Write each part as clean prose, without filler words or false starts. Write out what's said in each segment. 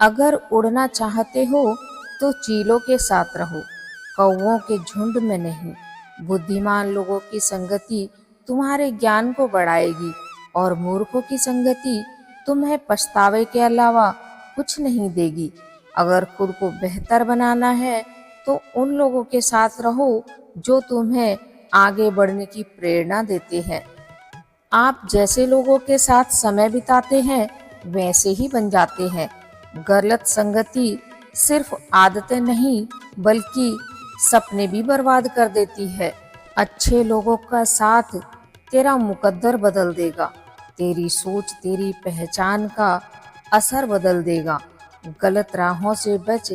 अगर उड़ना चाहते हो तो चीलों के साथ रहो, कौवों के झुंड में नहीं। बुद्धिमान लोगों की संगति तुम्हारे ज्ञान को बढ़ाएगी और मूर्खों की संगति तुम्हें पछतावे के अलावा कुछ नहीं देगी। अगर खुद को बेहतर बनाना है तो उन लोगों के साथ रहो जो तुम्हें आगे बढ़ने की प्रेरणा देते हैं। आप जैसे लोगों के साथ समय बिताते हैं वैसे ही बन जाते हैं। गलत संगति सिर्फ आदतें नहीं बल्कि सपने भी बर्बाद कर देती है। अच्छे लोगों का साथ तेरा मुकद्दर बदल देगा, तेरी सोच तेरी पहचान का असर बदल देगा। गलत राहों से बच,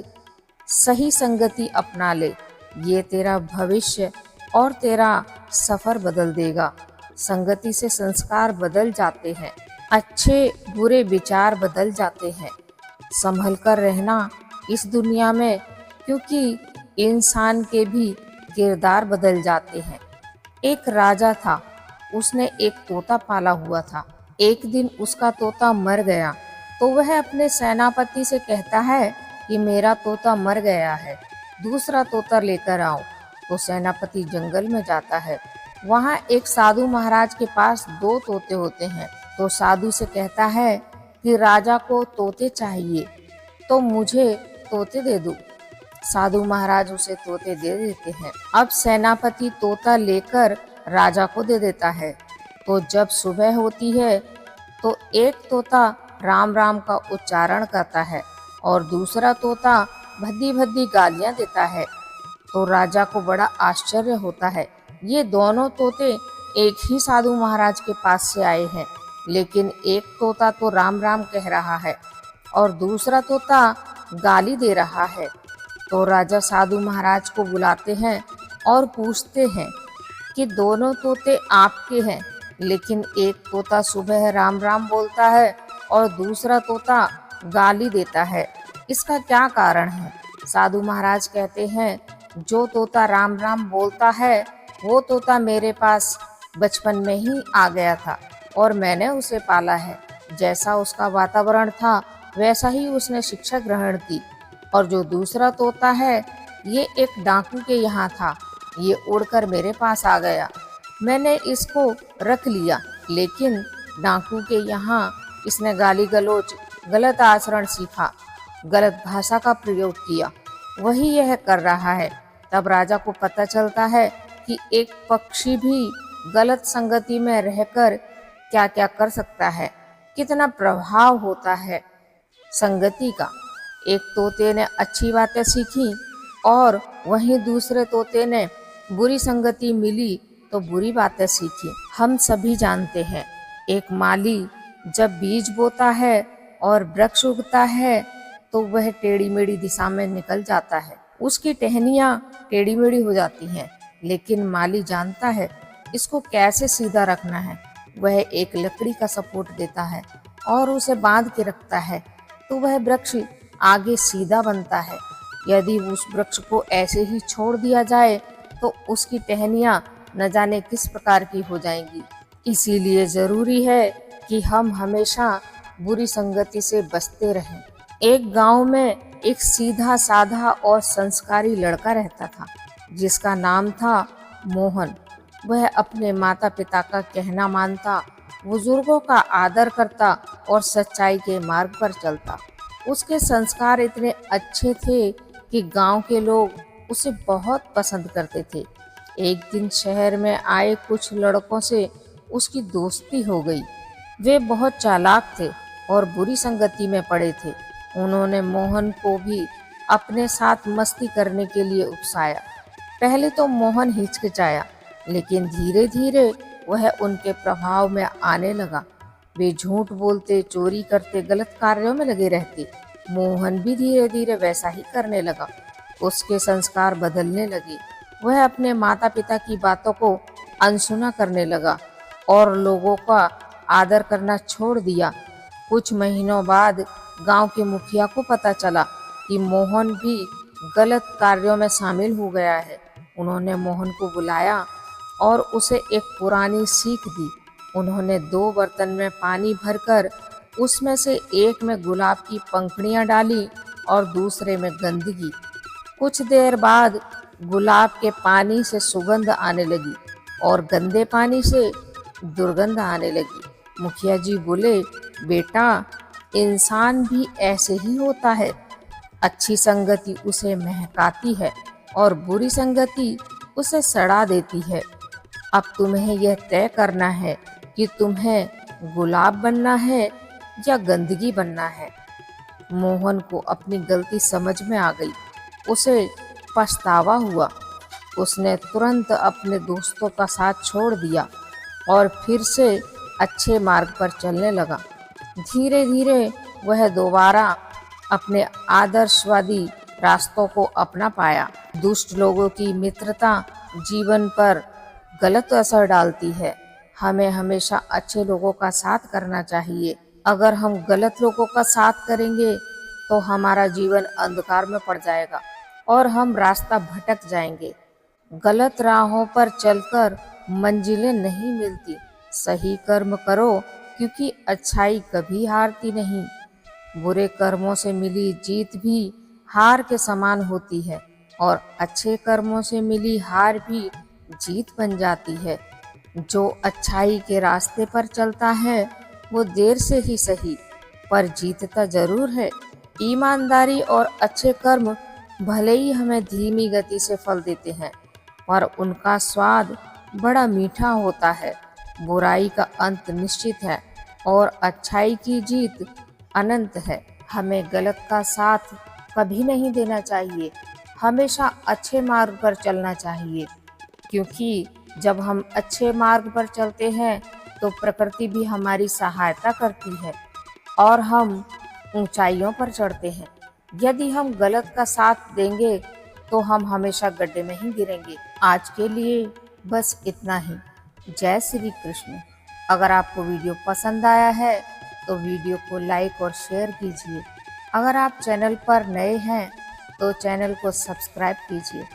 सही संगति अपना ले, ये तेरा भविष्य और तेरा सफर बदल देगा। संगति से संस्कार बदल जाते हैं, अच्छे बुरे विचार बदल जाते हैं। संभल कर रहना इस दुनिया में, क्योंकि इंसान के भी किरदार बदल जाते हैं। एक राजा था, उसने एक तोता पाला हुआ था। एक दिन उसका तोता मर गया तो वह अपने सेनापति से कहता है कि मेरा तोता मर गया है, दूसरा तोता लेकर आओ। तो सेनापति जंगल में जाता है। वहाँ एक साधु महाराज के पास 2 तोते होते हैं। तो साधु से कहता है कि राजा को तोते चाहिए तो मुझे तोते दे दो। साधु महाराज उसे तोते दे देते हैं। अब सेनापति तोता लेकर राजा को दे देता है। तो जब सुबह होती है तो एक तोता राम राम का उच्चारण करता है और दूसरा तोता भद्दी भद्दी गालियां देता है। तो राजा को बड़ा आश्चर्य होता है, ये दोनों तोते एक ही साधु महाराज के पास से आए हैं, लेकिन एक तोता तो राम राम कह रहा है और दूसरा तोता गाली दे रहा है। तो राजा साधु महाराज को बुलाते हैं और पूछते हैं कि दोनों तोते आपके हैं, लेकिन एक तोता सुबह राम राम बोलता है और दूसरा तोता गाली देता है, इसका क्या कारण है? साधु महाराज कहते हैं, जो तोता राम राम बोलता है वो तोता मेरे पास बचपन में ही आ गया था और मैंने उसे पाला है। जैसा उसका वातावरण था वैसा ही उसने शिक्षा ग्रहण की। और जो दूसरा तोता है, ये एक डाकू के यहाँ था, ये उड़कर मेरे पास आ गया, मैंने इसको रख लिया, लेकिन डाकू के यहाँ इसने गाली गलौज, गलत आचरण सीखा, गलत भाषा का प्रयोग किया, वही यह कर रहा है। तब राजा को पता चलता है कि एक पक्षी भी गलत संगति में रहकर क्या क्या कर सकता है, कितना प्रभाव होता है संगति का। एक तोते ने अच्छी बातें सीखी और वहीं दूसरे तोते ने बुरी संगति मिली तो बुरी बातें सीखी। हम सभी जानते हैं, एक माली जब बीज बोता है और वृक्ष उगता है तो वह टेढ़ी मेढ़ी दिशा में निकल जाता है, उसकी टहनियाँ टेढ़ी मेढ़ी हो जाती हैं, लेकिन माली जानता है इसको कैसे सीधा रखना है। वह एक लकड़ी का सपोर्ट देता है और उसे बांध के रखता है तो वह वृक्ष आगे सीधा बनता है। यदि उस वृक्ष को ऐसे ही छोड़ दिया जाए तो उसकी टहनियाँ न जाने किस प्रकार की हो जाएंगी। इसीलिए जरूरी है कि हम हमेशा बुरी संगति से बचते रहें। एक गांव में एक सीधा साधा और संस्कारी लड़का रहता था जिसका नाम था मोहन। वह अपने माता पिता का कहना मानता, बुजुर्गों का आदर करता और सच्चाई के मार्ग पर चलता। उसके संस्कार इतने अच्छे थे कि गांव के लोग उसे बहुत पसंद करते थे। एक दिन शहर में आए कुछ लड़कों से उसकी दोस्ती हो गई। वे बहुत चालाक थे और बुरी संगति में पड़े थे। उन्होंने मोहन को भी अपने साथ मस्ती करने के लिए उकसाया। पहले तो मोहन हिचकिचाया, लेकिन धीरे धीरे वह उनके प्रभाव में आने लगा। वे झूठ बोलते, चोरी करते, गलत कार्यों में लगे रहते। मोहन भी धीरे धीरे वैसा ही करने लगा। उसके संस्कार बदलने लगे। वह अपने माता पिता की बातों को अनसुना करने लगा और लोगों का आदर करना छोड़ दिया। कुछ महीनों बाद गांव के मुखिया को पता चला कि मोहन भी गलत कार्यों में शामिल हो गया है। उन्होंने मोहन को बुलाया और उसे एक पुरानी सीख दी। उन्होंने 2 बर्तन में पानी भरकर उसमें से एक में गुलाब की पंखुड़ियां डाली और दूसरे में गंदगी। कुछ देर बाद गुलाब के पानी से सुगंध आने लगी और गंदे पानी से दुर्गंध आने लगी। मुखिया जी बोले, बेटा, इंसान भी ऐसे ही होता है। अच्छी संगति उसे महकाती है और बुरी संगति उसे सड़ा देती है। अब तुम्हें यह तय करना है कि तुम्हें गुलाब बनना है या गंदगी बनना है। मोहन को अपनी गलती समझ में आ गई। उसे पछतावा हुआ। उसने तुरंत अपने दोस्तों का साथ छोड़ दिया और फिर से अच्छे मार्ग पर चलने लगा। धीरे धीरे वह दोबारा अपने आदर्शवादी रास्तों को अपना पाया। दुष्ट लोगों की मित्रता जीवन पर गलत असर डालती है। हमें हमेशा अच्छे लोगों का साथ करना चाहिए। अगर हम गलत लोगों का साथ करेंगे तो हमारा जीवन अंधकार में पड़ जाएगा और हम रास्ता भटक जाएंगे। गलत राहों पर चलकर मंजिलें नहीं मिलती। सही कर्म करो, क्योंकि अच्छाई कभी हारती नहीं। बुरे कर्मों से मिली जीत भी हार के समान होती है और अच्छे कर्मों से मिली हार भी जीत बन जाती है। जो अच्छाई के रास्ते पर चलता है वो देर से ही सही पर जीतता जरूर है। ईमानदारी और अच्छे कर्म भले ही हमें धीमी गति से फल देते हैं, पर उनका स्वाद बड़ा मीठा होता है। बुराई का अंत निश्चित है और अच्छाई की जीत अनंत है। हमें गलत का साथ कभी नहीं देना चाहिए। हमेशा अच्छे मार्ग पर चलना चाहिए, क्योंकि जब हम अच्छे मार्ग पर चलते हैं तो प्रकृति भी हमारी सहायता करती है और हम ऊंचाइयों पर चढ़ते हैं। यदि हम गलत का साथ देंगे तो हम हमेशा गड्ढे में ही गिरेंगे। आज के लिए बस इतना ही। जय श्री कृष्ण। अगर आपको वीडियो पसंद आया है तो वीडियो को लाइक और शेयर कीजिए। अगर आप चैनल पर नए हैं तो चैनल को सब्सक्राइब कीजिए।